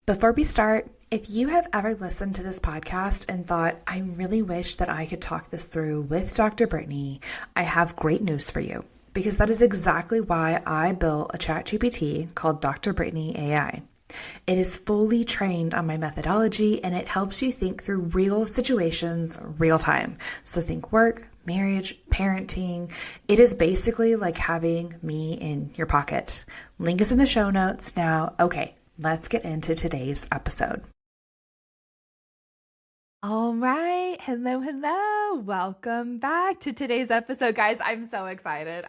Before we start, if you have ever listened to this podcast and thought, I really wish that I could talk this through with Dr. Brittany, I have great news for you, because that is exactly why I built a ChatGPT called Dr. Brittany AI. It is fully trained on my methodology and it helps you think through real situations, real time. So think work, marriage, parenting. It is basically like having me in your pocket. Link is in the show notes. Now, okay, let's get into today's episode. All right. Hello. Welcome back to today's episode, guys. I'm so excited.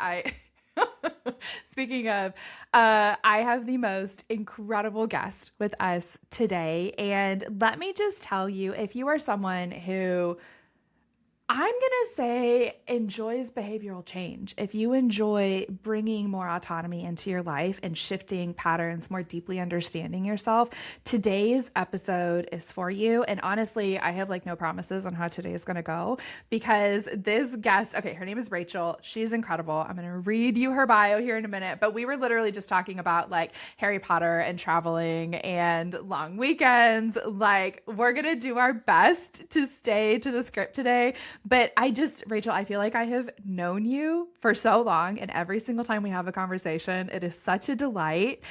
Speaking of, I have the most incredible guest with us today. And let me just tell you, if you are someone who I'm going to say enjoys behavioral change, if you enjoy bringing more autonomy into your life and shifting patterns, more deeply understanding yourself, today's episode is for you. And honestly, I have no promises on how today is going to go because this guest, okay, her name is Rachael. She's incredible. I'm going to read you her bio here in a minute, but we were literally just talking about Harry Potter and traveling and long weekends. We're going to do our best to stay to the script today. But Rachael, I feel like I have known you for so long, and every single time we have a conversation, it is such a delight.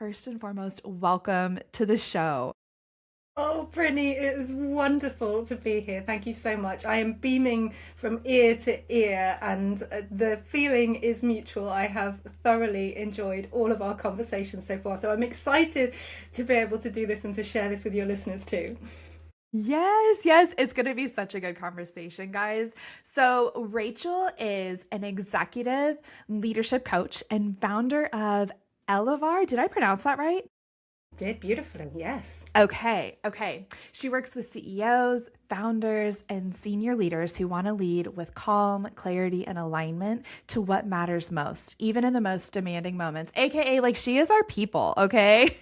First and foremost, welcome to the show. Oh, Brittany, it is wonderful to be here. Thank you so much. I am beaming from ear to ear, and the feeling is mutual. I have thoroughly enjoyed all of our conversations so far, so I'm excited to be able to do this and to share this with your listeners too. Yes. It's going to be such a good conversation, guys. So Rachael is an executive leadership coach and founder of Elevar. Did I pronounce that right? Did beautifully, yes. Okay. She works with CEOs, founders, and senior leaders who want to lead with calm, clarity, and alignment to what matters most, even in the most demanding moments, AKA she is our people, okay?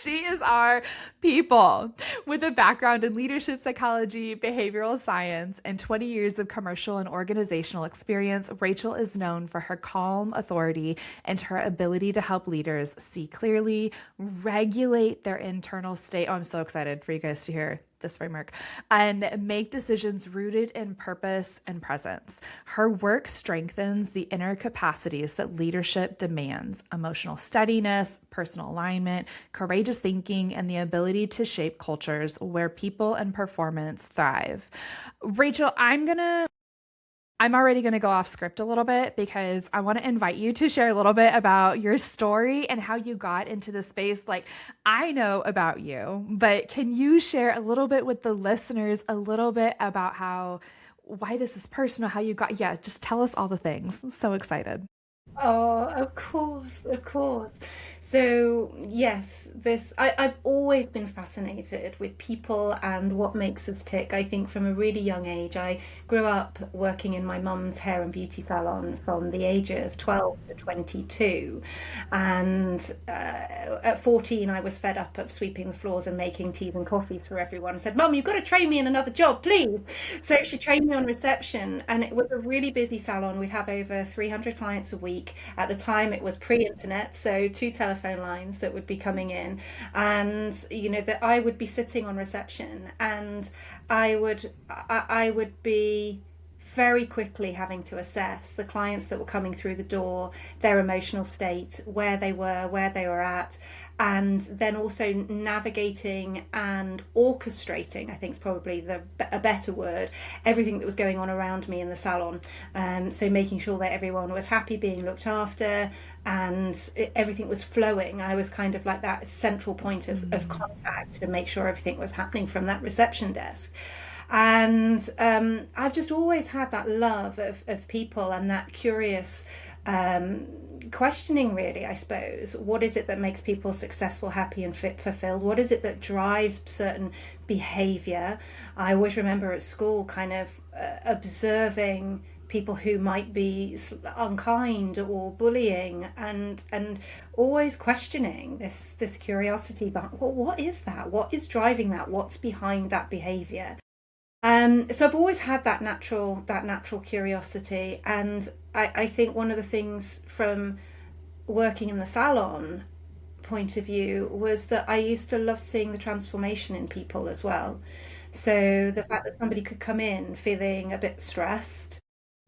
She is our people. With a background in leadership psychology, behavioral science, and 20 years of commercial and organizational experience, Rachael is known for her calm authority and her ability to help leaders see clearly, regulate their internal state. Oh, I'm so excited for you guys to hear this framework, and make decisions rooted in purpose and presence. Her work strengthens the inner capacities that leadership demands: emotional steadiness, personal alignment, courageous thinking, and the ability to shape cultures where people and performance thrive. Rachael, I'm already going to go off script a little bit because I want to invite you to share a little bit about your story and how you got into the space. I know about you, but can you share a little bit with the listeners, a little bit about why this is personal, how you got, just tell us all the things. I'm so excited. Oh, of course. So yes, I've always been fascinated with people and what makes us tick. I think from a really young age, I grew up working in my mum's hair and beauty salon from the age of 12 to 22. And at 14, I was fed up of sweeping the floors and making teas and coffees for everyone. I said, Mum, you've got to train me in another job, please. So she trained me on reception, and it was a really busy salon. We'd have over 300 clients a week. At the time, it was pre-internet, so 2 telephone lines that would be coming in, and that I would be sitting on reception, and I would be very quickly having to assess the clients that were coming through the door, their emotional state, where they were at, and then also navigating and orchestrating, I think is probably a better word, everything that was going on around me in the salon. So making sure that everyone was happy, being looked after, and everything was flowing. I was kind of like that central point of contact to make sure everything was happening from that reception desk. And I've just always had that love of people and that curious questioning, really, I suppose. What is it that makes people successful, happy and fulfilled? What is it that drives certain behavior? I always remember at school kind of observing people who might be unkind or bullying, and always questioning this curiosity about, well, what is that? What is driving that? What's behind that behavior? So I've always had that natural curiosity, and I think one of the things from working in the salon point of view was that I used to love seeing the transformation in people as well. So the fact that somebody could come in feeling a bit stressed,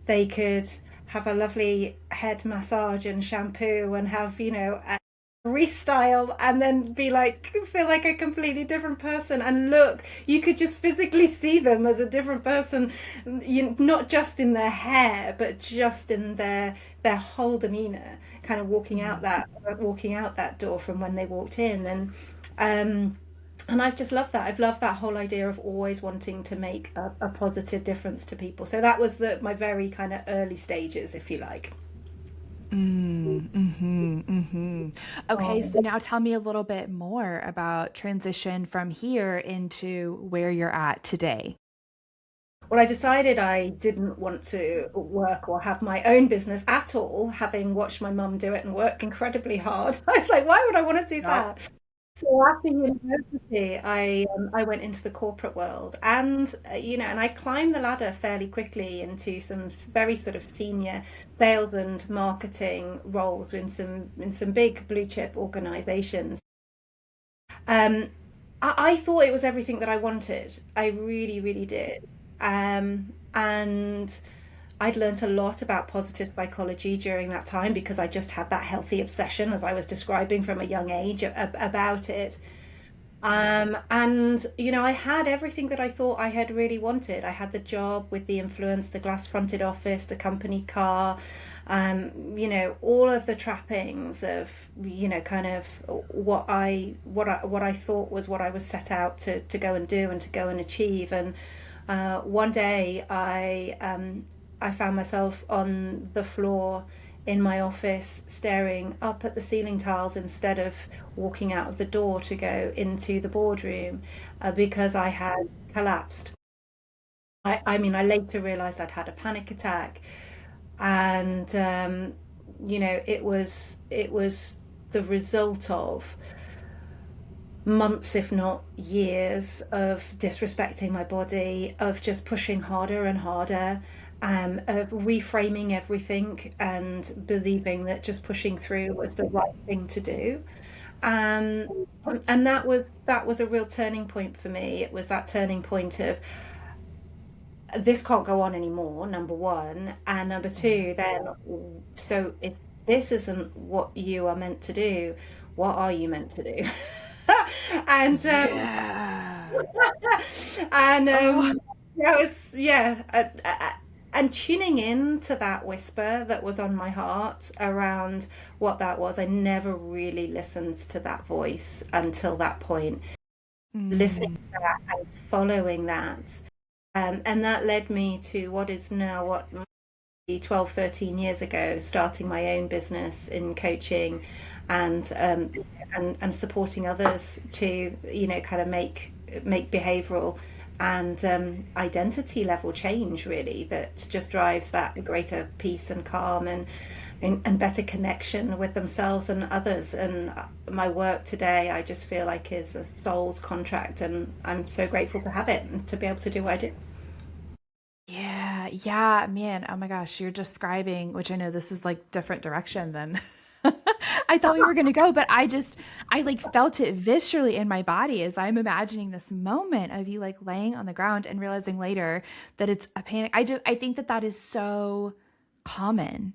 they could have a lovely head massage and shampoo and have, a restyle and then be like, feel like a completely different person. And look, you could just physically see them as a different person, not just in their hair, but just in their whole demeanor, kind of walking out that door from when they walked in. And I've just loved that. I've loved that whole idea of always wanting to make a positive difference to people. So that was my very kind of early stages, if you like. Okay, so now tell me a little bit more about transition from here into where you're at today. Well, I decided I didn't want to work or have my own business at all, having watched my mum do it and work incredibly hard. I was like, why would I want to do Yep. that? So after university, I went into the corporate world, and and I climbed the ladder fairly quickly into some very sort of senior sales and marketing roles in some big blue chip organizations. Um, I thought it was everything that I wanted. I really, really did. And I'd learnt a lot about positive psychology during that time because I just had that healthy obsession, as I was describing from a young age, about it. And I had everything that I thought I had really wanted. I had the job with the influence, the glass fronted office, the company car, all of the trappings of, kind of what I thought was what I was set out to go and do and to go and achieve. And one day I found myself on the floor in my office staring up at the ceiling tiles instead of walking out of the door to go into the boardroom, because I had collapsed. I mean, I later realized I'd had a panic attack, and it was the result of months, if not years, of disrespecting my body, of just pushing harder and harder, of reframing everything and believing that just pushing through was the right thing to do. And that was a real turning point for me. It was that turning point of, this can't go on anymore, number one, and number two, then, so if this isn't what you are meant to do, what are you meant to do? and Yeah. and Oh, that was, yeah, and tuning in to that whisper that was on my heart around what that was. I never really listened to that voice until that point, listening mm, to that and following that. And that led me to what is now, what, 12, 13 years ago, starting my own business in coaching, and and supporting others to, kind of make behavioral and identity level change, really, that just drives that greater peace and calm, and better connection with themselves and others. And my work today, I just feel like, is a soul's contract, and I'm so grateful to have it and to be able to do what I do. yeah, yeah, man. Oh my gosh, you're describing, which I know this is like different direction than I thought we were gonna go, but I like felt it viscerally in my body as I'm imagining this moment of you like laying on the ground and realizing later that it's a panic. I think that that is so common.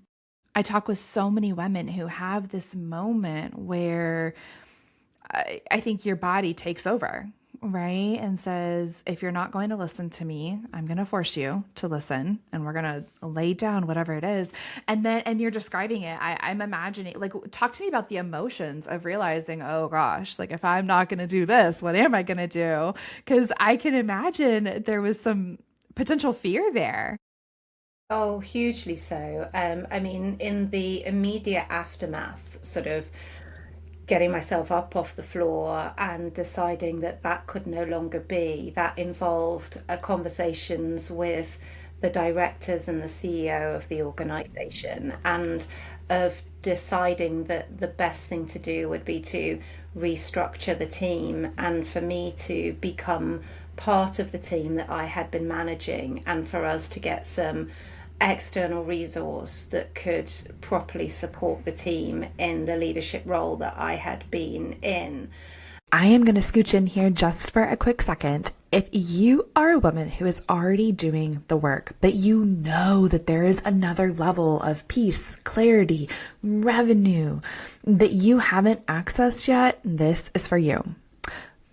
I talk with so many women who have this moment where I think your body takes over, right? And says, if you're not going to listen to me, I'm going to force you to listen, and we're going to lay down whatever it is. And you're describing it. I'm imagining, like, talk to me about the emotions of realizing, oh gosh, like if I'm not going to do this, what am I going to do? Because I can imagine there was some potential fear there. Oh, hugely so. I mean, in the immediate aftermath, sort of getting myself up off the floor and deciding that that could no longer be, that involved conversations with the directors and the CEO of the organization, and of deciding that the best thing to do would be to restructure the team, and for me to become part of the team that I had been managing, and for us to get some external resource that could properly support the team in the leadership role that I had been in. I am going to scooch in here just for a quick second. If you are a woman who is already doing the work, but you know that there is another level of peace, clarity, revenue that you haven't accessed yet, this is for you.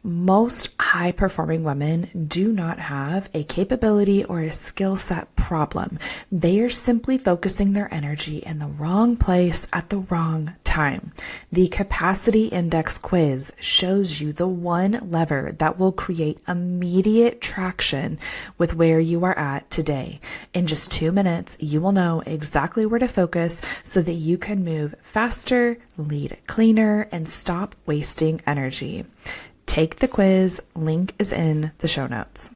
Most high performing women do not have a capability or a skill set problem. They are simply focusing their energy in the wrong place at the wrong time. The capacity index quiz shows you the one lever that will create immediate traction with where you are at today. In just 2 minutes, you will know exactly where to focus so that you can move faster, lead cleaner, and stop wasting energy. Take the quiz. Link is in the show notes.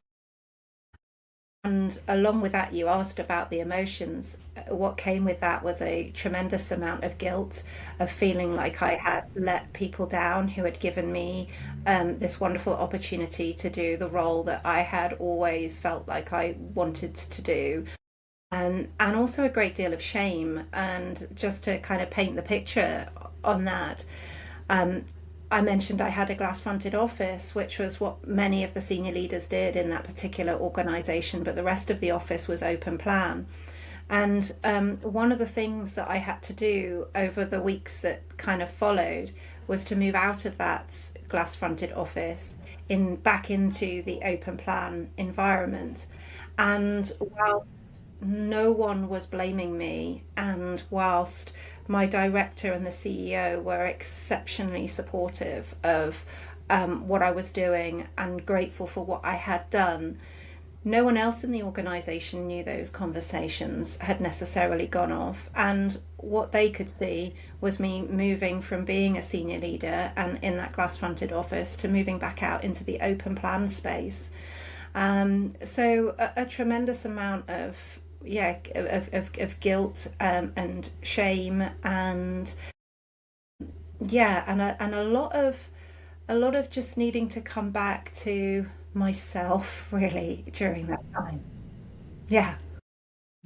And along with that, you asked about the emotions. What came with that was a tremendous amount of guilt, of feeling like I had let people down who had given me this wonderful opportunity to do the role that I had always felt like I wanted to do. And also a great deal of shame. And just to kind of paint the picture on that, I mentioned I had a glass-fronted office, which was what many of the senior leaders did in that particular organization, but the rest of the office was open plan. And one of the things that I had to do over the weeks that kind of followed was to move out of that glass-fronted office back into the open plan environment. And whilst no one was blaming me, and whilst my director and the CEO were exceptionally supportive of what I was doing and grateful for what I had done, no one else in the organisation knew those conversations had necessarily gone off. And what they could see was me moving from being a senior leader and in that glass-fronted office to moving back out into the open plan space. So a tremendous amount of guilt and shame, and and a lot of just needing to come back to myself really during that time. Yeah.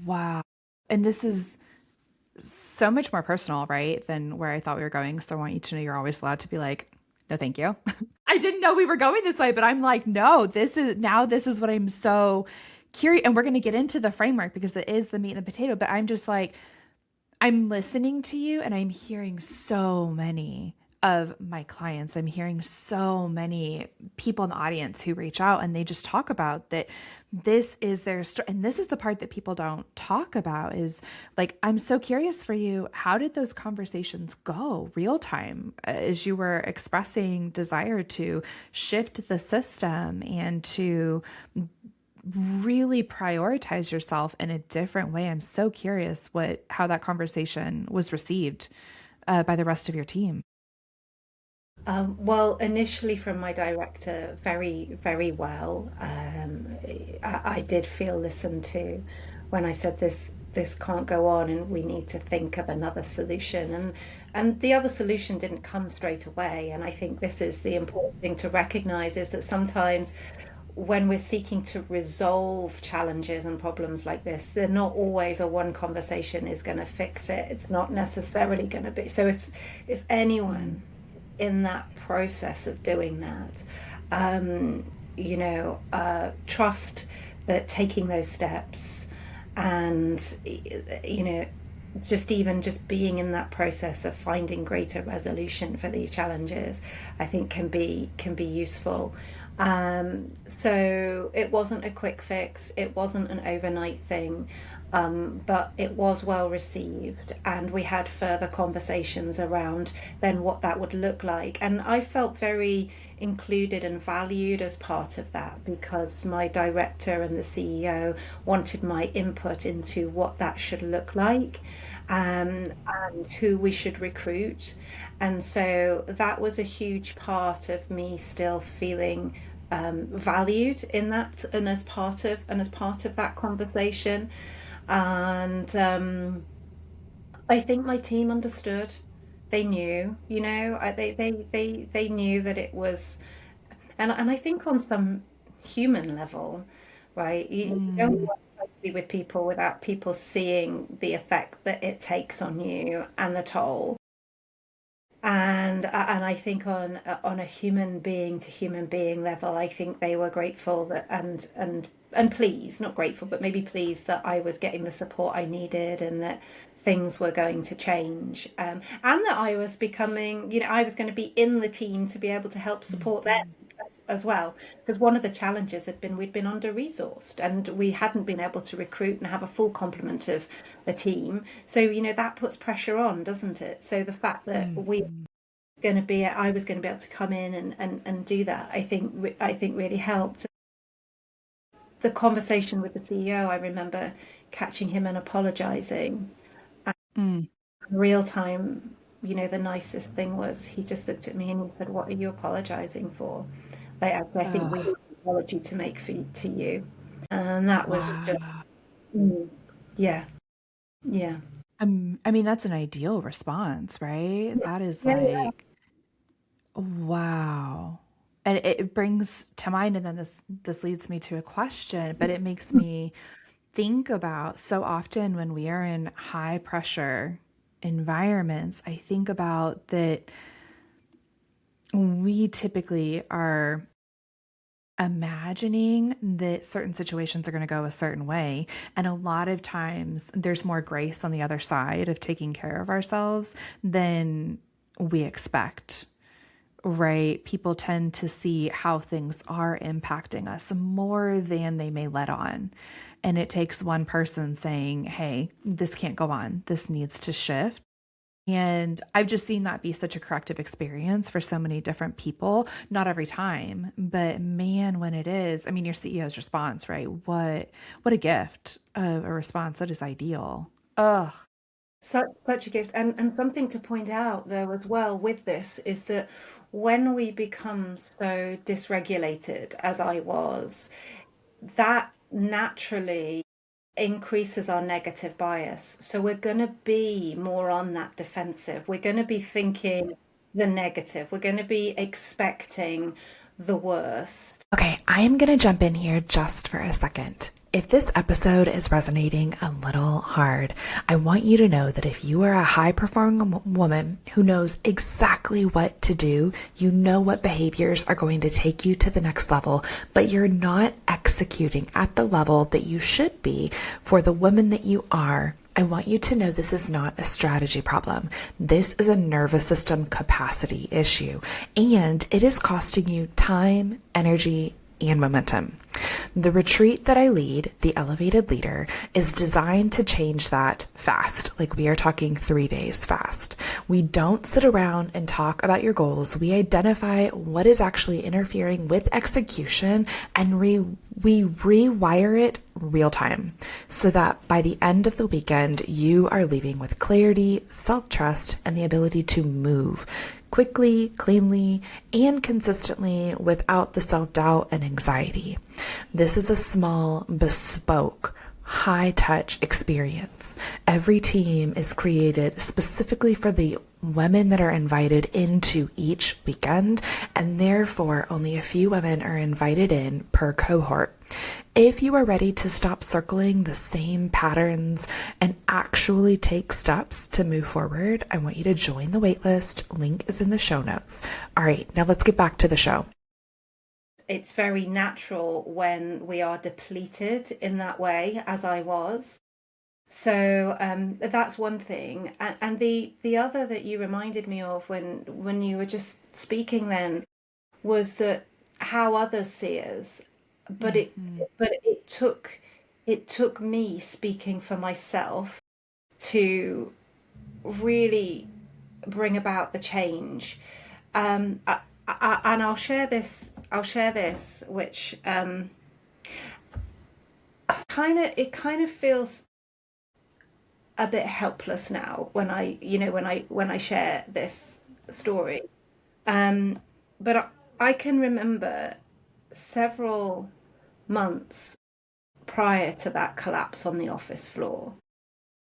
Wow. And this is so much more personal, right, than where I thought we were going. So I want you to know you're always allowed to be like, no, thank you. I didn't know we were going this way, but I'm like, no, this is what I'm so curious. And we're going to get into the framework because it is the meat and the potato, but I'm just like, I'm listening to you and I'm hearing so many of my clients. I'm hearing so many people in the audience who reach out and they just talk about that this is their story. And this is the part that people don't talk about is like, I'm so curious for you. How did those conversations go real time as you were expressing desire to shift the system and to really prioritize yourself in a different way? I'm so curious how that conversation was received by the rest of your team. Well, initially from my director, very, very well. I did feel listened to when I said this can't go on and we need to think of another solution. And the other solution didn't come straight away. And I think this is the important thing to recognize is that sometimes when we're seeking to resolve challenges and problems like this, they're not always a one conversation is going to fix it. It's not necessarily going to be. So if anyone in that process of doing that, trust that taking those steps and, just being in that process of finding greater resolution for these challenges, I think can be useful. So it wasn't a quick fix. It wasn't an overnight thing. But it was well received, and we had further conversations around then what that would look like. And I felt very included and valued as part of that because my director and the CEO wanted my input into what that should look like, and who we should recruit. And so that was a huge part of me still feeling valued in that and as part of that conversation. And I think my team understood. They knew, they knew that it was, and I think on some human level, right? You don't Mm, work with people without people seeing the effect that it takes on you and the toll. And I think on a human being to human being level, I think they were grateful that and pleased, not grateful, but maybe pleased that I was getting the support I needed and that things were going to change, and that I was becoming, I was going to be in the team to be able to help support them as well. Because one of the challenges had been we'd been under resourced and we hadn't been able to recruit and have a full complement of a team. So, that puts pressure on, doesn't it? So the fact that I was going to be able to come in and do that, I think really helped. The conversation with the CEO, I remember catching him and apologizing. Mm. In real time, the nicest thing was he just looked at me and he said, "What are you apologizing for?" Like, I think we have Oh, an apology to make to you. And that was just, wow. mm, yeah, yeah. I mean, that's an ideal response, right? Yeah, That is yeah, yeah. like, wow. And it brings to mind, and then this leads me to a question, but it makes me think about so often when we are in high pressure environments, I think about that we typically are imagining that certain situations are going to go a certain way. And a lot of times there's more grace on the other side of taking care of ourselves than we expect, right? People tend to see how things are impacting us more than they may let on. And it takes one person saying, hey, this can't go on. This needs to shift. And I've just seen that be such a corrective experience for so many different people. Not every time, but man, when it is, I mean, your CEO's response, right? What a gift of a response. That is ideal. Ugh. Such a gift. And something to point out, though, as well with this is that when we become so dysregulated, as I was, that naturally increases our negative bias. So we're going to be more on that defensive. We're going to be thinking the negative. We're going to be expecting the worst. Okay, I am going to jump in here just for a second. If this episode is resonating a little hard, I want you to know that if you are a high performing woman who knows exactly what to do, you know what behaviors are going to take you to the next level, but you're not executing at the level that you should be for the woman that you are, I want you to know this is not a strategy problem. This is a nervous system capacity issue, and it is costing you time, energy, and momentum. The retreat that I lead, the Elevated Leader, is designed to change that fast. Like, we are talking 3 days fast. We don't sit around and talk about your goals. We identify what is actually interfering with execution, and we rewire it real time so that by the end of the weekend, you are leaving with clarity, self-trust, and the ability to move quickly, cleanly, and consistently without the self-doubt and anxiety. This is a small, bespoke, high-touch experience. Every team is created specifically for the women that are invited into each weekend, and therefore only a few women are invited in per cohort. If you are ready to stop circling the same patterns and actually take steps to move forward, I want you to join the waitlist. Link is in the show notes. All right, now let's get back to the show. It's very natural when we are depleted in that way, as I was. So that's one thing, and the other that you reminded me of when you were just speaking then was that how others see us, but it Mm-hmm. but it took me speaking for myself to really bring about the change. And I'll share this. Which kind of feels a bit helpless now when I share this story. But I can remember several months prior to that collapse on the office floor,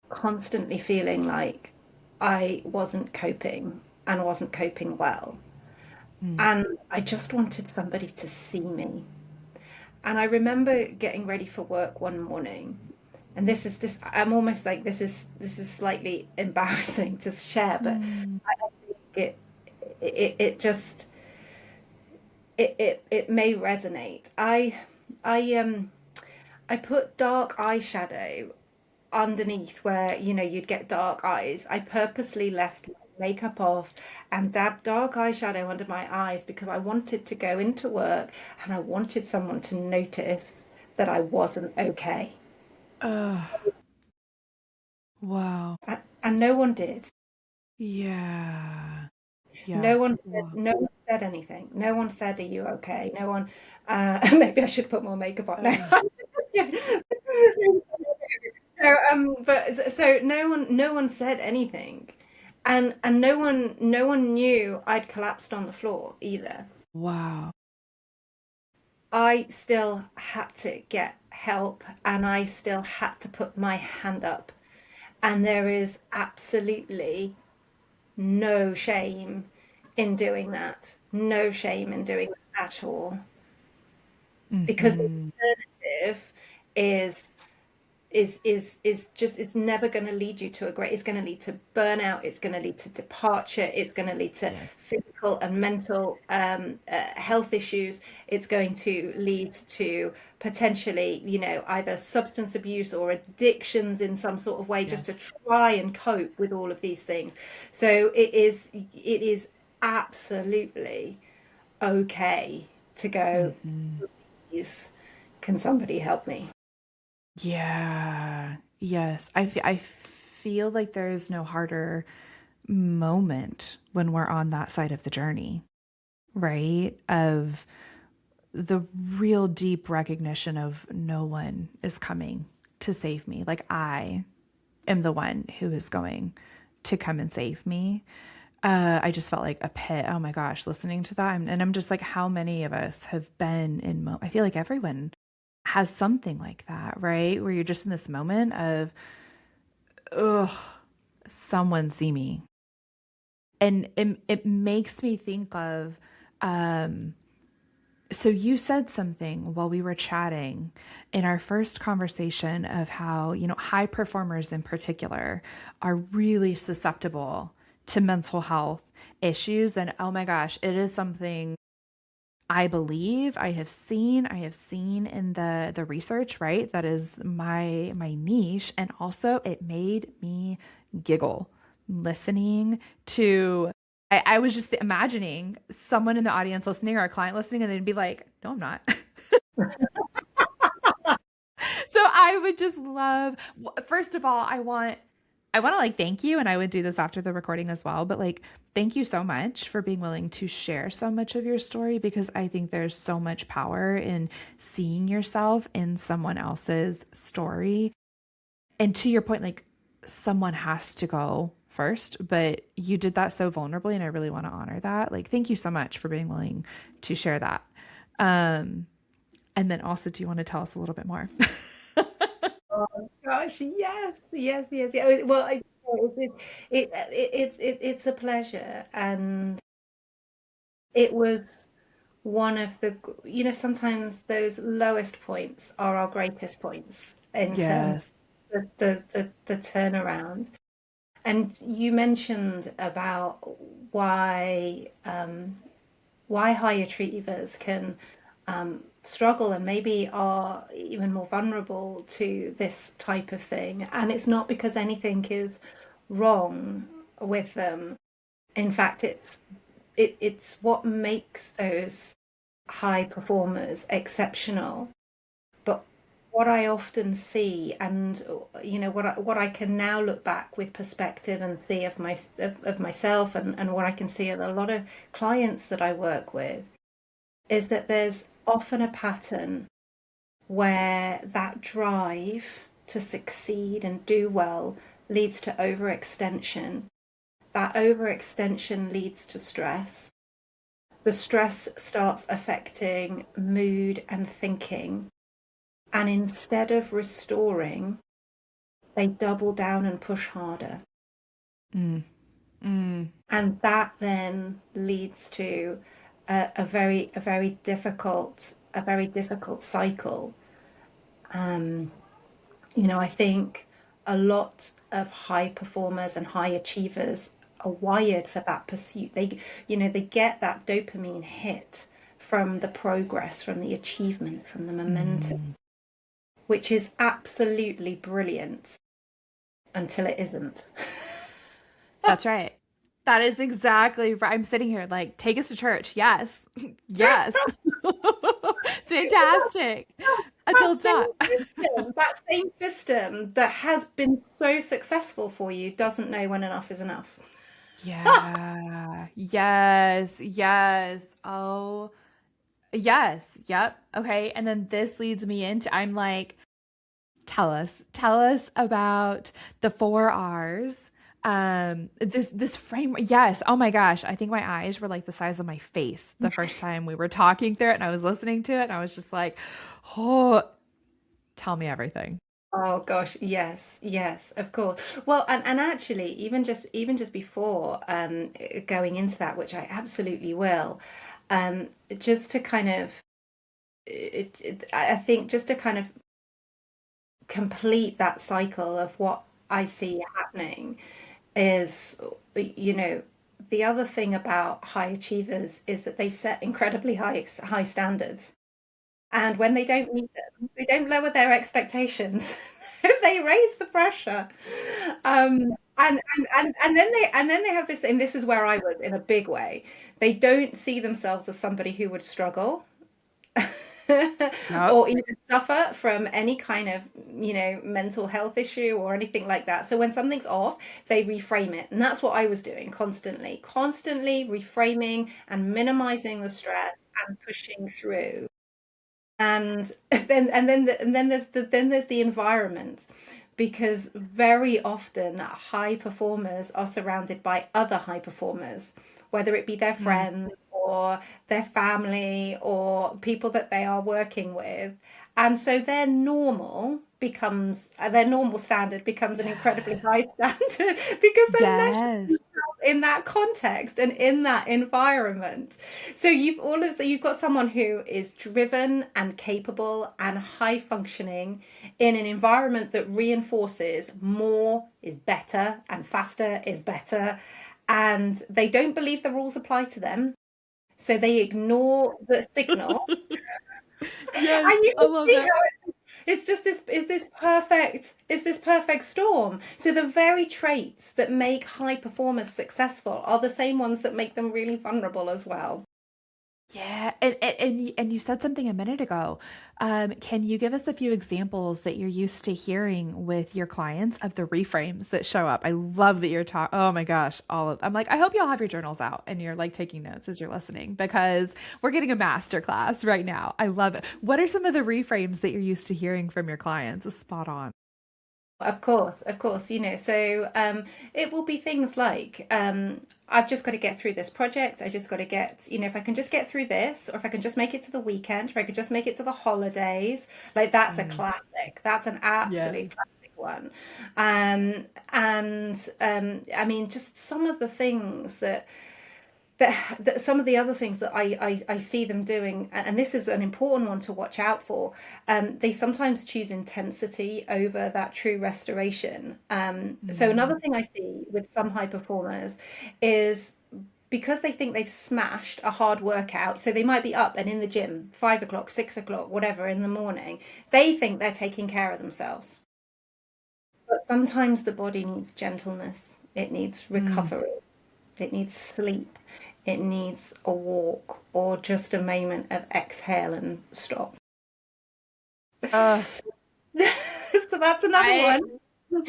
constantly feeling like I wasn't coping and wasn't coping well. And I just wanted somebody to see me. And I remember getting ready for work one morning and this I'm almost like this is slightly embarrassing to share, but Mm. I think it just it may resonate. I I put dark eyeshadow underneath where you'd get dark eyes. I purposely left makeup off and dabbed dark eyeshadow under my eyes because I wanted to go into work and I wanted someone to notice that I wasn't okay. Oh, wow. And no one did. Yeah. No Yeah. one said, Wow. no one said anything. No one said, "Are you okay?" No one. Maybe I should put more makeup on now. Oh, Yeah. So, but no one said anything, and no one knew I'd collapsed on the floor either. wow. I still had to get help, and I still had to put my hand up, and there is absolutely no shame in doing that. No shame in doing that at all. Because the Hmm. alternative is is just it's never going to lead you to a great, it's going to lead to burnout, it's going to lead to departure, it's going to lead to Yes. physical and mental health issues, it's going to lead to potentially either substance abuse or addictions in some sort of way, just to Yes. try and cope with all of these things. So it is absolutely okay to go, Hmm. please, can somebody help me? Yeah. Yes. I feel like there's no harder moment when we're on that side of the journey, right? Of the real deep recognition of no one is coming to save me. Like I am the one who is going to come and save me. I just felt like a pit. Oh my gosh, listening to that. And I'm just like, how many of us have been in, I feel like everyone has something like that, right? Where you're just in this moment of, ugh, someone see me. And it makes me think of, um, so you said something while we were chatting in our first conversation of how, high performers in particular are really susceptible to mental health issues. And oh my gosh, it is something I believe I have seen in the research, right? That is my niche. And also it made me giggle listening to I was just imagining someone in the audience listening or a client listening, and they'd be like, no, I'm not. So I would just love, first of all, I want to like thank you, and I would do this after the recording as well, but like thank you so much for being willing to share so much of your story, because I think there's so much power in seeing yourself in someone else's story. And to your point, like someone has to go first, but you did that so vulnerably, and I really want to honor that. Like thank you so much for being willing to share that. Um and then also, do you want to tell us a little bit more? Gosh, yes, yes, yes, yeah. Well, it's a pleasure, and it was one of the, sometimes those lowest points are our greatest points in terms Yes. of the turnaround. And you mentioned about why high achievers can struggle and maybe are even more vulnerable to this type of thing. And it's not because anything is wrong with them. In fact, it's what makes those high performers exceptional. But what I often see, and what I can now look back with perspective and see of myself, and what I can see of a lot of clients that I work with, is that there's often a pattern where that drive to succeed and do well leads to overextension. That overextension leads to stress. The stress starts affecting mood and thinking. And instead of restoring, they double down and push harder. Mm. Mm. And that then leads to a very difficult cycle. I think a lot of high performers and high achievers are wired for that pursuit. They get that dopamine hit from the progress, from the achievement, from the momentum, Mm. which is absolutely brilliant until it isn't. That's right. That is exactly right. I'm sitting here like, take us to church. Yes. Yes. It's fantastic. That Until it's same not. system that has been so successful for you doesn't know when enough is enough. Yeah. Yes. Yes. Oh, yes. Yep. Okay. And then this leads me into, I'm like, tell us about the 4 R's. This frame. Yes. Oh my gosh. I think my eyes were like the size of my face the first time we were talking through it and I was listening to it and I was just like, oh, tell me everything. Oh gosh, yes, yes, of course. Well, and actually, even just before going into that, which I absolutely will, just to kind of, I think just to kind of complete that cycle of what I see happening is, you know, the other thing about high achievers is that they set incredibly high standards. And when they don't meet them, they don't lower their expectations. They raise the pressure. And then they have this, and this is where I was in a big way. They don't see themselves as somebody who would struggle Yep. or even suffer from any kind of, mental health issue or anything like that. So when something's off, they reframe it. And that's what I was doing constantly reframing and minimizing the stress and pushing through. And then there's the environment, because very often high performers are surrounded by other high performers, whether it be their Mm. friends or their family or people that they are working with. And so their normal standard becomes an incredibly high Yes. standard because they're measuring Yes. in that context and in that environment. So you've got someone who is driven and capable and high functioning in an environment that reinforces more is better and faster is better, and they don't believe the rules apply to them. So they ignore the signal, Yes. and you I can love see it. how it's just this perfect storm. So the very traits that make high performers successful are the same ones that make them really vulnerable as well. Yeah, and you said something a minute ago. Can you give us a few examples that you're used to hearing with your clients of the reframes that show up? I love that you're talking. Oh my gosh, I'm like, I hope y'all have your journals out and you're like taking notes as you're listening because we're getting a master class right now. I love it. What are some of the reframes that you're used to hearing from your clients? It's spot on. Of course, so it will be things like, I've just got to get through this project. I just got to if I can just get through this, or if I can just make it to the weekend, if I could just make it to the holidays, like that's a Mm, classic. That's an yes. absolute classic one. And I mean, just some of the things that some of the other things that I see them doing, and this is an important one to watch out for, they sometimes choose intensity over that true restoration. So Mm, another thing I see with some high performers is, because they think they've smashed a hard workout, so they might be up and in the gym 5 o'clock, 6 o'clock, whatever, in the morning. They think they're taking care of themselves. But sometimes the body needs gentleness, it needs mm. recovery, it needs sleep. It needs a walk or just a moment of exhale and stop. Uh, So that's another I one.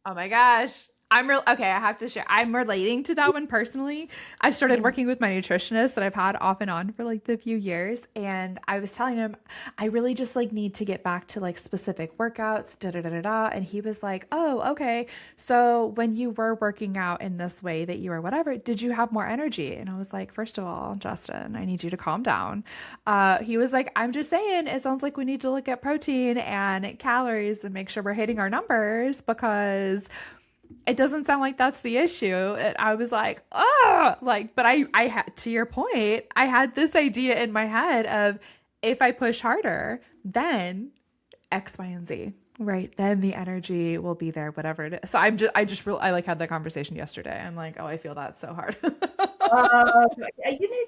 Oh my gosh. I'm real okay, I have to share. I'm relating to that one personally. I started Mm. working with my nutritionist that I've had off and on for like the few years, and I was telling him I really just like need to get back to like specific workouts, da da da da da. And he was like, "Oh, okay. So when you were working out in this way that you were whatever, did you have more energy?" And I was like, "First of all, Justin, I need you to calm down." He was like, "I'm just saying, it sounds like we need to look at protein and calories and make sure we're hitting our numbers because it doesn't sound like that's the issue." And I was like, oh, like, but I had, to your point, I had this idea in my head of if I push harder, then X, Y, and Z. Right. Then the energy will be there, whatever it is. So I like had that conversation yesterday. I'm like, oh, I feel that so hard.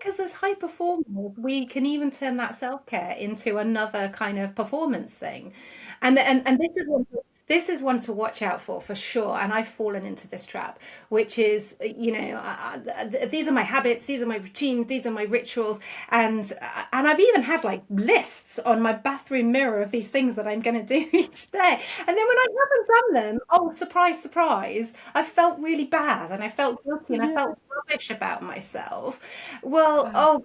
Because as high performers, we can even turn that self-care into another kind of performance thing. And this is one to watch out for sure. And I've fallen into this trap, which is, these are my habits, these are my routines, these are my rituals, and I've even had like lists on my bathroom mirror of these things that I'm going to do each day. And then when I haven't done them, oh, surprise, surprise, I felt really bad and I felt guilty and I Yeah. felt rubbish about myself. Well, oh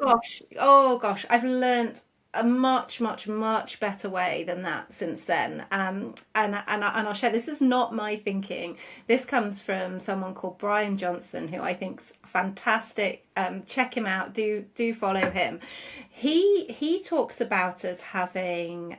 gosh, I've learnt a much, much, much better way than that since then. And I'll share. This is not my thinking. This comes from someone called Brian Johnson, who I think's fantastic. Check him out. Do follow him. He talks about us having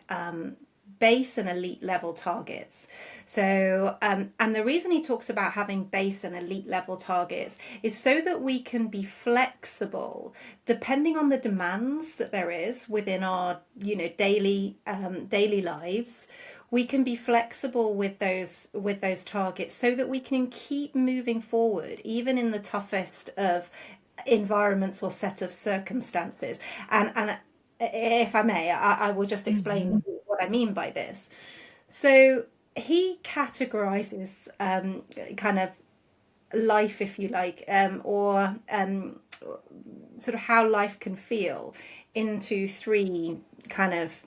base and elite level targets. So, and the reason he talks about having base and elite level targets is so that we can be flexible depending on the demands that there is within our, daily lives. We can be flexible with those targets so that we can keep moving forward, even in the toughest of environments or set of circumstances. And if I may, I will just explain what I mean by this. So he categorizes kind of life, if you like, or sort of how life can feel into three kind of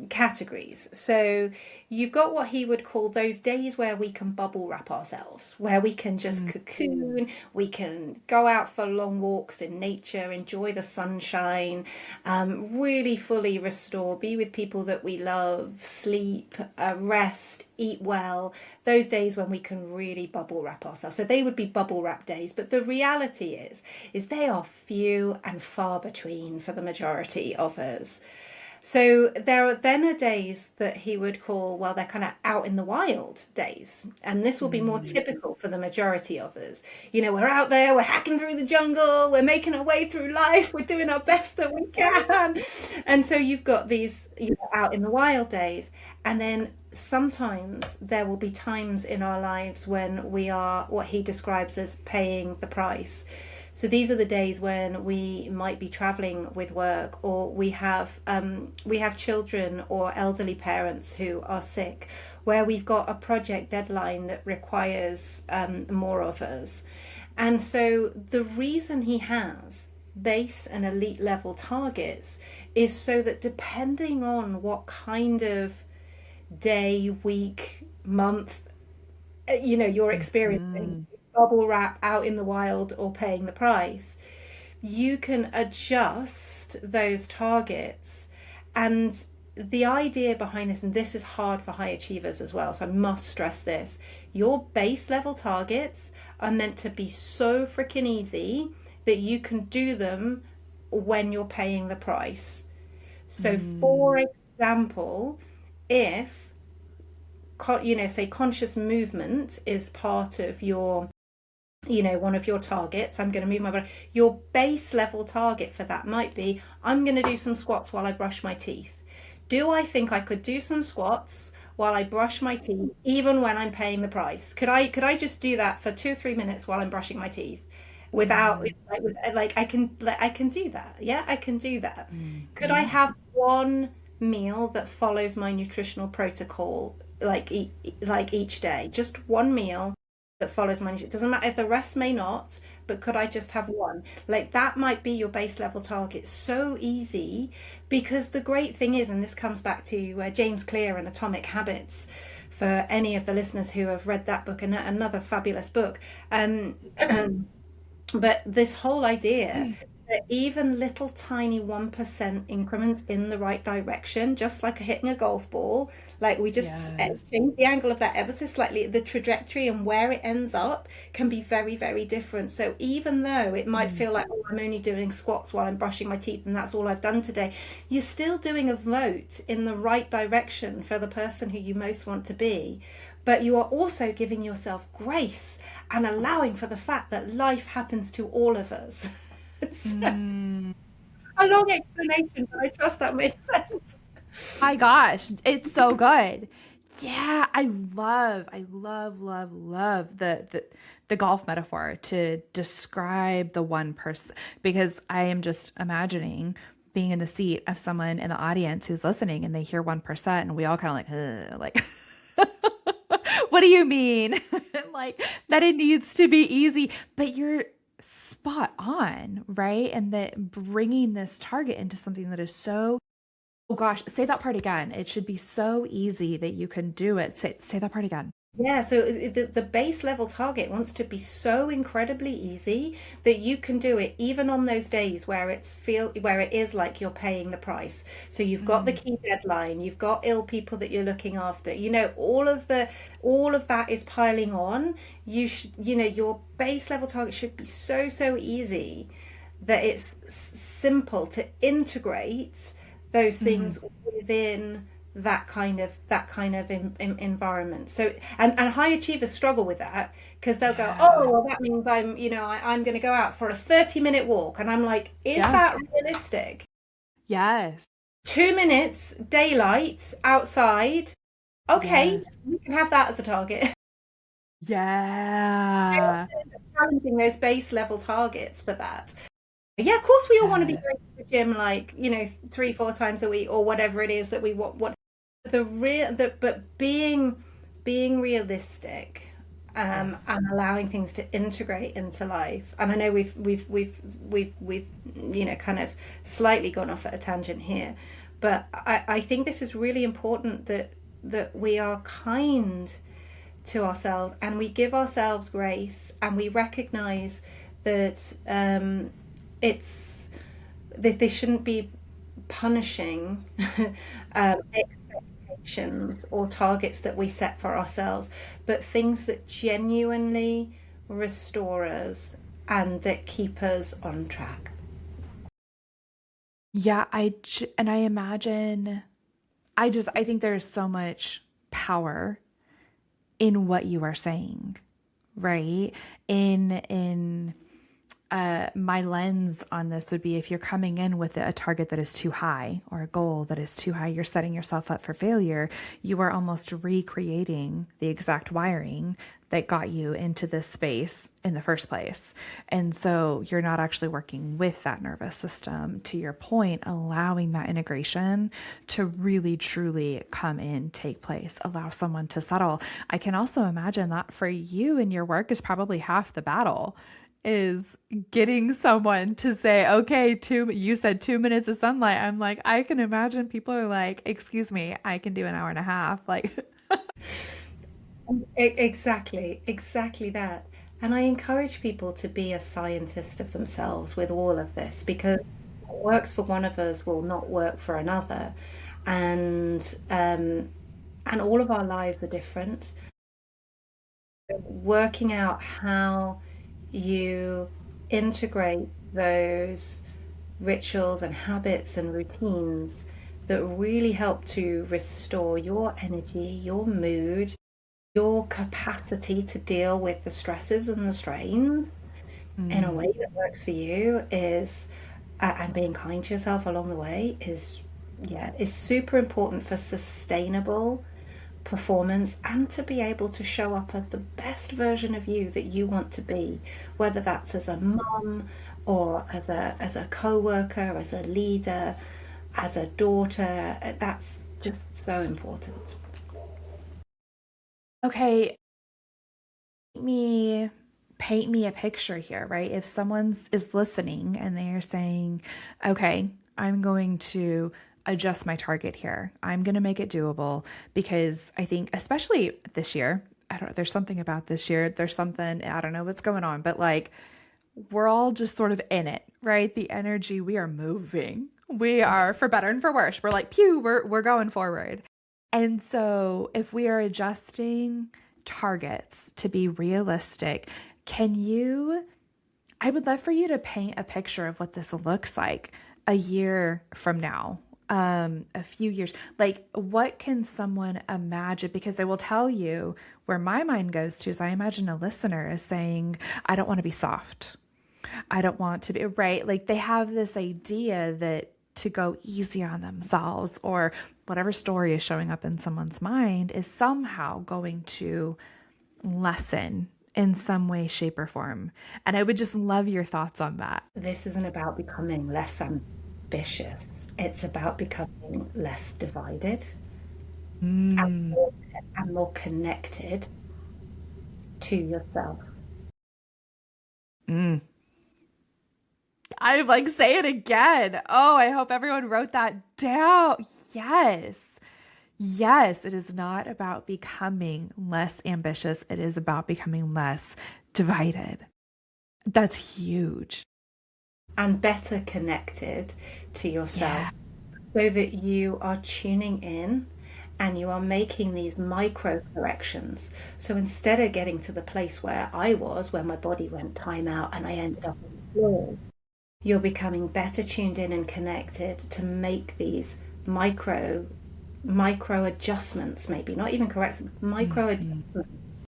categories. So you've got what he would call those days where we can bubble wrap ourselves, where we can just cocoon, we can go out for long walks in nature, enjoy the sunshine, really fully restore, be with people that we love, sleep, rest, eat well. Those days when we can really bubble wrap ourselves. So they would be bubble wrap days. But the reality is they are few and far between for the majority of us. So there are then are days that he would call, well, they're kind of out in the wild days. And this will be more typical for the majority of us. We're out there, we're hacking through the jungle, we're making our way through life, we're doing our best that we can. And so you've got these out in the wild days. And then sometimes there will be times in our lives when we are what he describes as paying the price. So these are the days when we might be traveling with work, or we have children or elderly parents who are sick, where we've got a project deadline that requires more of us. And so the reason he has base and elite level targets is so that depending on what kind of day, week, month, you're experiencing, bubble wrap, out in the wild, or paying the price, you can adjust those targets. And the idea behind this, and this is hard for high achievers as well, so I must stress this, your base level targets are meant to be so freaking easy that you can do them when you're paying the price. So for example, if say conscious movement is part of your one of your targets, I'm going to move my body, your base level target for that might be, I'm going to do some squats while I brush my teeth. Do I think I could do some squats while I brush my teeth even when I'm paying the price? Could I just do that for 2 or 3 minutes while I'm brushing my teeth without I can do that? Yeah, I can do that. Could I have one meal that follows my nutritional protocol each day, just one meal that follows my, it doesn't matter if the rest may not, but could I just have one? That might be your base level target. So easy, because the great thing is, and this comes back to James Clear and Atomic Habits, for any of the listeners who have read that book, and another fabulous book, but this whole idea that even little tiny 1% increments in the right direction, just like hitting a golf ball, we just change the angle of that ever so slightly, the trajectory and where it ends up can be very, very different. So even though it might feel like, oh, I'm only doing squats while I'm brushing my teeth and that's all I've done today, you're still doing a vote in the right direction for the person who you most want to be. But you are also giving yourself grace and allowing for the fact that life happens to all of us. A long explanation, but I trust that made sense. My gosh, it's so good. Yeah, I love the golf metaphor to describe the one person, because I am just imagining being in the seat of someone in the audience who's listening and they hear 1% and we all kind of like what do you mean? Like that it needs to be easy, but you're spot on, right? And that bringing this target into something that is so, oh gosh, say that part again. It should be so easy that you can do it. Say that part again. Yeah, so the base level target wants to be so incredibly easy that you can do it even on those days where where it is like you're paying the price. So you've got the Mm, key deadline, you've got ill people that you're looking after. All of that is piling on. Your base level target should be so easy that it's simple to integrate those mm. things within that kind of environment. So and high achievers struggle with that because they'll go, Yeah. oh well, that means I'm going to go out for a 30-minute walk, and I'm like, is that Yes. realistic? Yes. 2 minutes daylight outside, okay, Yes. we can have that as a target. I Yeah. often end up challenging those base level targets for that. Yeah, of course we all want to be Yeah. going to the gym like 3-4 times a week or whatever it is that we want. What but being realistic, Yes. and allowing things to integrate into life. And I know we've kind of slightly gone off at a tangent here, but I think this is really important that we are kind to ourselves and we give ourselves grace and we recognize that it's that they shouldn't be punishing expectations or targets that we set for ourselves, but things that genuinely restore us and that keep us on track. Yeah, and I imagine I think there's so much power in what you are saying, right? In my lens on this would be if you're coming in with a target that is too high or a goal that is too high, you're setting yourself up for failure. You are almost recreating the exact wiring that got you into this space in the first place. And so you're not actually working with that nervous system, to your point, allowing that integration to really truly come in, take place, allow someone to settle. I can also imagine that for you in your work is probably half the battle, is getting someone to say, okay, you said 2 minutes of sunlight. I'm like, I can imagine people are like, excuse me, I can do an hour and a half. Like, Exactly that. And I encourage people to be a scientist of themselves with all of this because what works for one of us will not work for another. And and all of our lives are different. Working out how you integrate those rituals and habits and routines that really help to restore your energy, your mood, your capacity to deal with the stresses and the strains in a mm, way that works for you is and being kind to yourself along the way is super important for sustainable performance and to be able to show up as the best version of you that you want to be, whether that's as a mum or as a co-worker, as a leader, as a daughter. That's just so important. okay, me paint me a picture here, right? If someone's is listening and they're saying, okay, I'm going to adjust my target here. I'm going to make it doable, because I think especially this year, I don't know, there's something about this year. There's something, I don't know what's going on, but like we're all just sort of in it, right? The energy, we are moving. We are, for better and for worse. We're like, pew, we're going forward. And so if we are adjusting targets to be realistic, can you, I would love for you to paint a picture of what this looks like a year from now, a few years. Like, what can someone imagine? Because I will tell you where my mind goes to is I imagine a listener is saying, I don't want to be soft. I don't want to be right. Like they have this idea that to go easier on themselves, or whatever story is showing up in someone's mind is somehow going to lessen in some way, shape, or form. And I would just love your thoughts on that. This isn't about becoming less ambitious. It's about becoming less divided and Mm, more, and more connected to yourself. mm. I like say it again. Oh, I hope everyone wrote that down. Yes. Yes, it is not about becoming less ambitious. It is about becoming less divided. That's huge. And better connected to yourself Yeah. so that you are tuning in and you are making these micro corrections. So instead of getting to the place where I was, where my body went time out and I ended up on the floor, you're becoming better tuned in and connected to make these micro adjustments, maybe not even corrections, micro Mhm. adjustments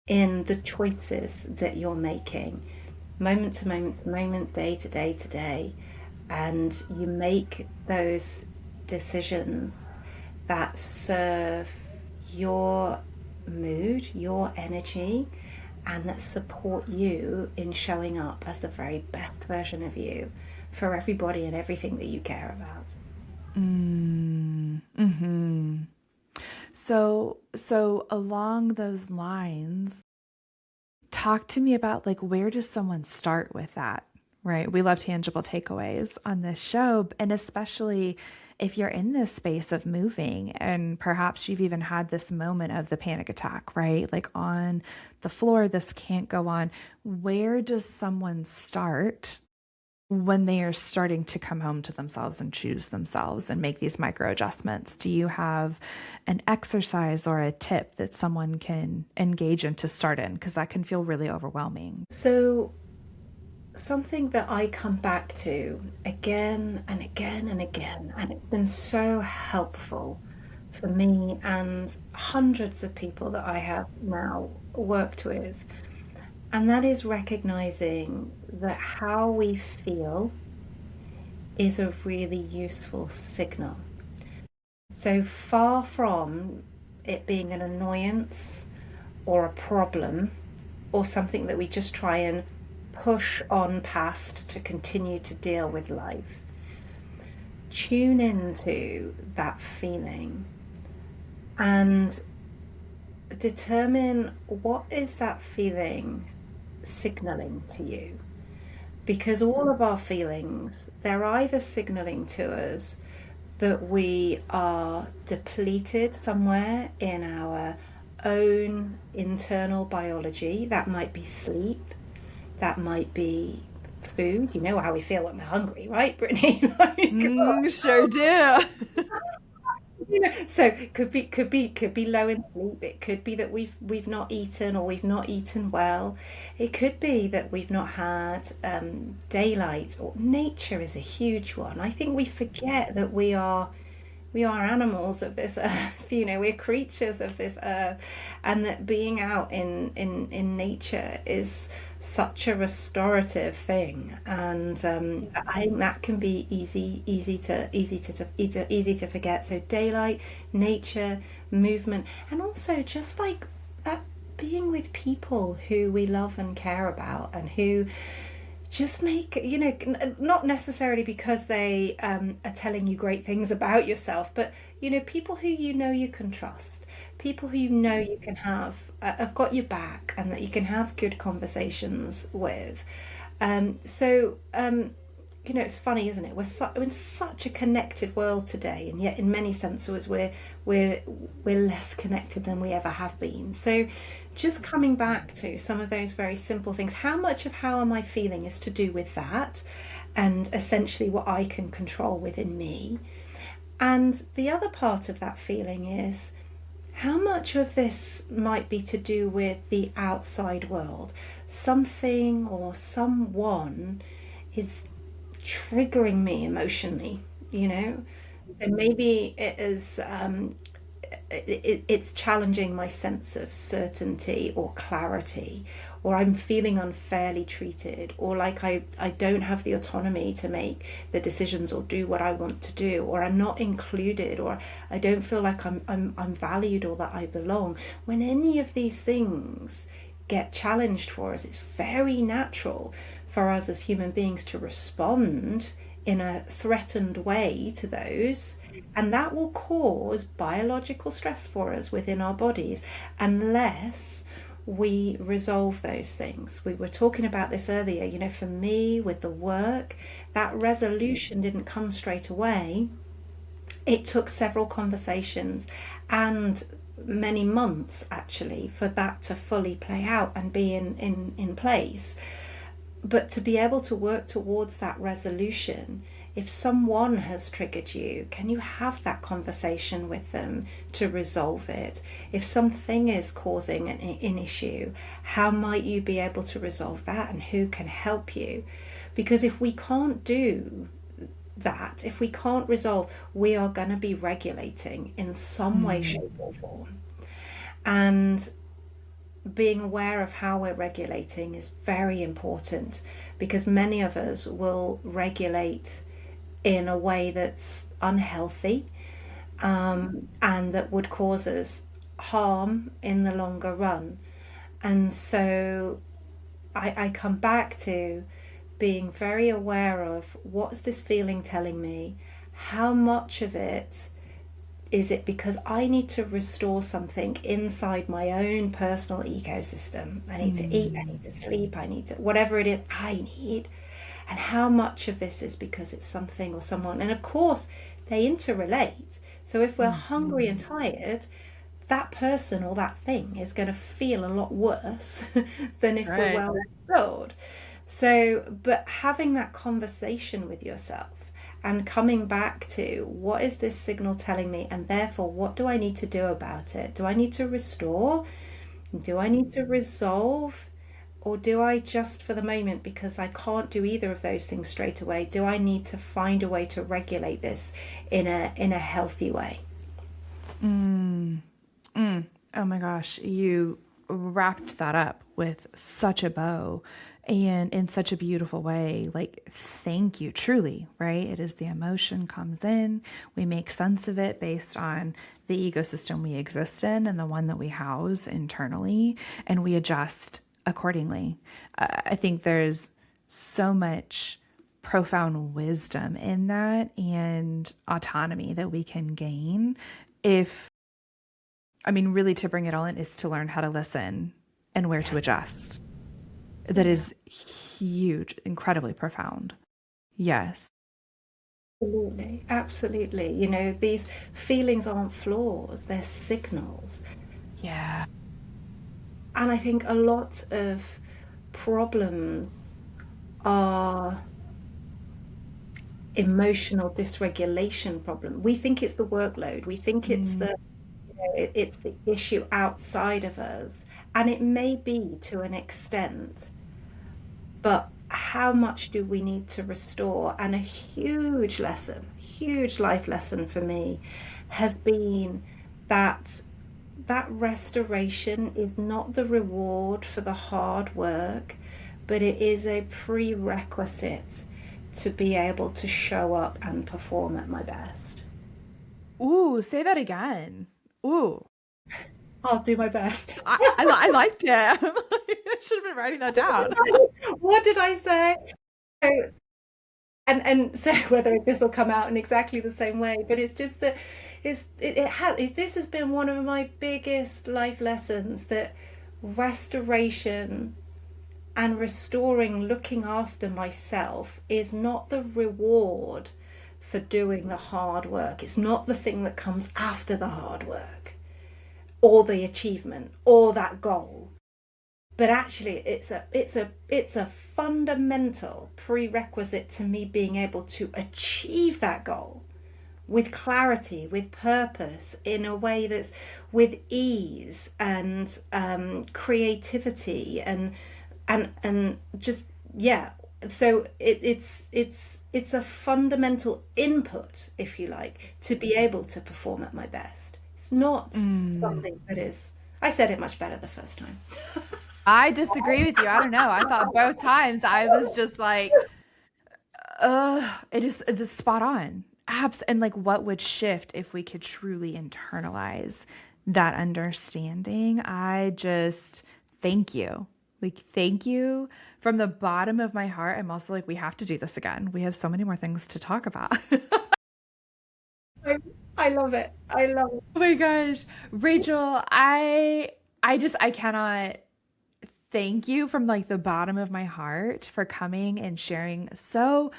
in the choices that you're making, moment to moment to moment, day to day to day, and you make those decisions that serve your mood, your energy, and that support you in showing up as the very best version of you for everybody and everything that you care about. Mm-hmm. So along those lines, talk to me about like where does someone start with that? Right? We love tangible takeaways on this show, and especially if you're in this space of moving and perhaps you've even had this moment of the panic attack, right? Like on the floor, this can't go on. Where does someone start when they are starting to come home to themselves and choose themselves and make these micro adjustments? Do you have an exercise or a tip that someone can engage in to start in? Because that can feel really overwhelming. So, something that I come back to again and again and again, and it's been so helpful for me and hundreds of people that I have now worked with, and that is recognizing that how we feel is a really useful signal. So far from it being an annoyance or a problem or something that we just try and push on past to continue to deal with life, tune into that feeling and determine what is that feeling signaling to you, because all of our feelings, they're either signaling to us that we are depleted somewhere in our own internal biology. That might be sleep, that might be food. You know how we feel when we're hungry, right, Brittany? Like, Sure do. so could be low in sleep. It could be that we've not eaten or we've not eaten well. It could be that we've not had daylight, or nature is a huge one. I think we forget that we are animals of this earth. We're creatures of this earth, and that being out in nature is such a restorative thing. And I think that can be easy to forget. So daylight, nature, movement, and also just like that, being with people who we love and care about, and who just make, not necessarily because they are telling you great things about yourself, but people who you can trust, people who you can have got your back, and that you can have good conversations with. It's funny, isn't it? We're in such a connected world today, and yet in many senses we're less connected than we ever have been. So just coming back to some of those very simple things, how much of how am I feeling is to do with that, and essentially what I can control within me. And the other part of that feeling is how much of this might be to do with the outside world. Something or someone is triggering me emotionally. So maybe it is it's challenging my sense of certainty or clarity, or I'm feeling unfairly treated, or like I don't have the autonomy to make the decisions or do what I want to do, or I'm not included, or I don't feel like I'm valued or that I belong. When any of these things get challenged for us, it's very natural for us as human beings to respond in a threatened way to those, and that will cause biological stress for us within our bodies unless we resolve those things. We were talking about this earlier, for me with the work, that resolution didn't come straight away. It took several conversations and many months actually for that to fully play out and be in place. But to be able to work towards that resolution, if someone has triggered you, can you have that conversation with them to resolve it? If something is causing an issue, how might you be able to resolve that, and who can help you? Because if we can't do that, if we can't resolve, we are going to be regulating in some way, shape or form. And being aware of how we're regulating is very important, because many of us will regulate in a way that's unhealthy, and that would cause us harm in the longer run. And so I come back to being very aware of, what's this feeling telling me? How much of it is it because I need to restore something inside my own personal ecosystem? I need to eat, I need to sleep, I need to, whatever it is I need. And how much of this is because it's something or someone? And of course, they interrelate. So if we're hungry and tired, that person or that thing is going to feel a lot worse than if we're well restored. So, but having that conversation with yourself and coming back to, what is this signal telling me? And therefore, what do I need to do about it? Do I need to restore? Do I need to resolve? Or do I just, for the moment, because I can't do either of those things straight away, do I need to find a way to regulate this in a healthy way? Oh my gosh, you wrapped that up with such a bow and in such a beautiful way. Like, thank you, truly, right? It is the emotion comes in, we make sense of it based on the ecosystem we exist in and the one that we house internally, and we adjust accordingly. I think there's so much profound wisdom in that and autonomy that we can gain if, really to bring it all in is to learn how to listen and where to adjust. That is huge, incredibly profound. Yes. Absolutely, absolutely. These feelings aren't flaws, they're signals. Yeah. And I think a lot of problems are emotional dysregulation problem. We think it's the workload. We think it's it's the issue outside of us, and it may be to an extent, but how much do we need to restore? And a huge lesson, huge life lesson for me has been that restoration is not the reward for the hard work, but it is a prerequisite to be able to show up and perform at my best. Ooh, say that again. Ooh. I'll do my best. I liked it. I should have been writing that down. What did I say? So, and so whether this will come out in exactly the same way, but it's just that this has been one of my biggest life lessons, that restoration and restoring, looking after myself, is not the reward for doing the hard work. It's not the thing that comes after the hard work or the achievement or that goal, but actually it's a fundamental prerequisite to me being able to achieve that goal with clarity, with purpose, in a way that's with ease and creativity and just, yeah. So it's a fundamental input, if you like, to be able to perform at my best. It's not something that is, I said it much better the first time. I disagree with you. I don't know. I thought both times I was just like, it's spot on. Abs and like what would shift if we could truly internalize that understanding? I just thank you. Like, thank you from the bottom of my heart. I'm also like, we have to do this again. We have so many more things to talk about. I, I love it. I love it. Oh my gosh. Rachel, I cannot thank you from like the bottom of my heart for coming and sharing so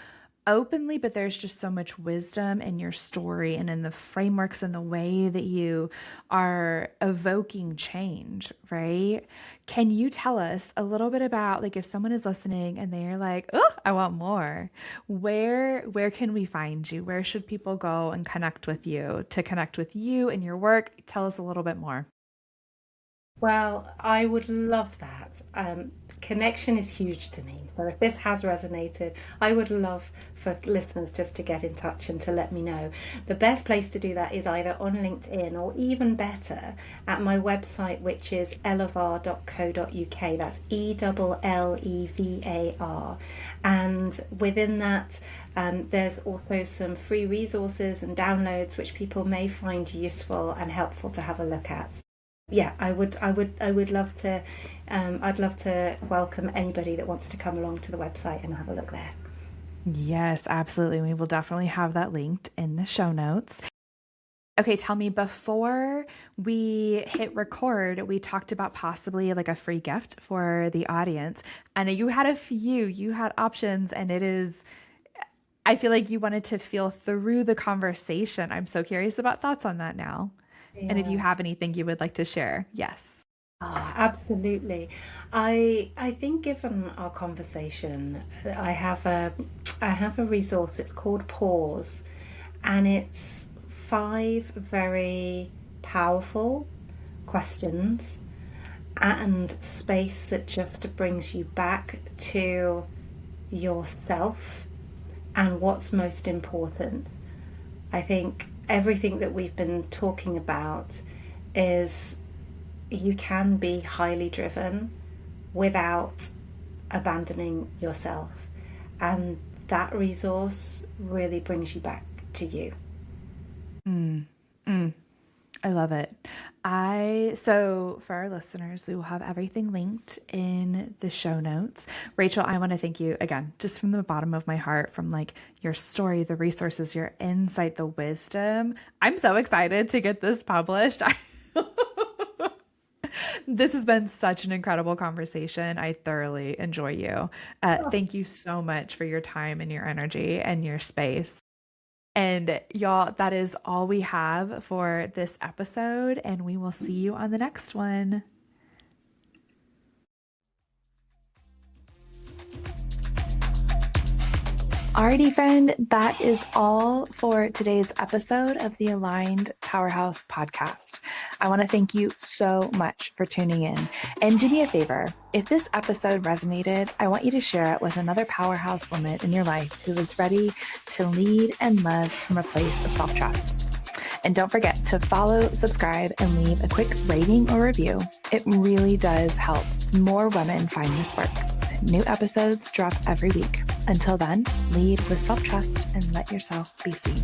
openly, but there's just so much wisdom in your story and in the frameworks and the way that you are evoking change, right? Can you tell us a little bit about like if someone is listening and they're like, "Oh, I want more." Where can we find you? Where should people go and connect with you to connect with you and your work? Tell us a little bit more. Well, I would love that. Connection is huge to me. So if this has resonated, I would love for listeners just to get in touch and to let me know. The best place to do that is either on LinkedIn or even better at my website, which is elevar.co.uk. That's ELLEVAR. And within that, there's also some free resources and downloads which people may find useful and helpful to have a look at. Yeah, I would love to. I'd love to welcome anybody that wants to come along to the website and have a look there. Yes, absolutely. We will definitely have that linked in the show notes. Okay, tell me, before we hit record, we talked about possibly like a free gift for the audience. I know you had a few, you had options, and I feel like you wanted to feel through the conversation. I'm so curious about thoughts on that now. And if you Yeah. have anything you would like to share, yes. Absolutely. I think given our conversation, I have a resource. It's called Pause, and it's 5 very powerful questions and space that just brings you back to yourself and what's most important. I think everything that we've been talking about is you can be highly driven without abandoning yourself. And that resource really brings you back to you. Mm, mm. I love it. So for our listeners, we will have everything linked in the show notes. Rachel, I want to thank you again, just from the bottom of my heart, from like your story, the resources, your insight, the wisdom. I'm so excited to get this published. This has been such an incredible conversation. I thoroughly enjoy you. Thank you so much for your time and your energy and your space. And y'all, that is all we have for this episode, and we will see you on the next one. Alrighty, friend, that is all for today's episode of the Aligned Powerhouse podcast. I want to thank you so much for tuning in. And do me a favor, if this episode resonated, I want you to share it with another powerhouse woman in your life who is ready to lead and love from a place of self-trust. And don't forget to follow, subscribe, and leave a quick rating or review. It really does help more women find this work. New episodes drop every week. Until then, lead with self-trust and let yourself be seen.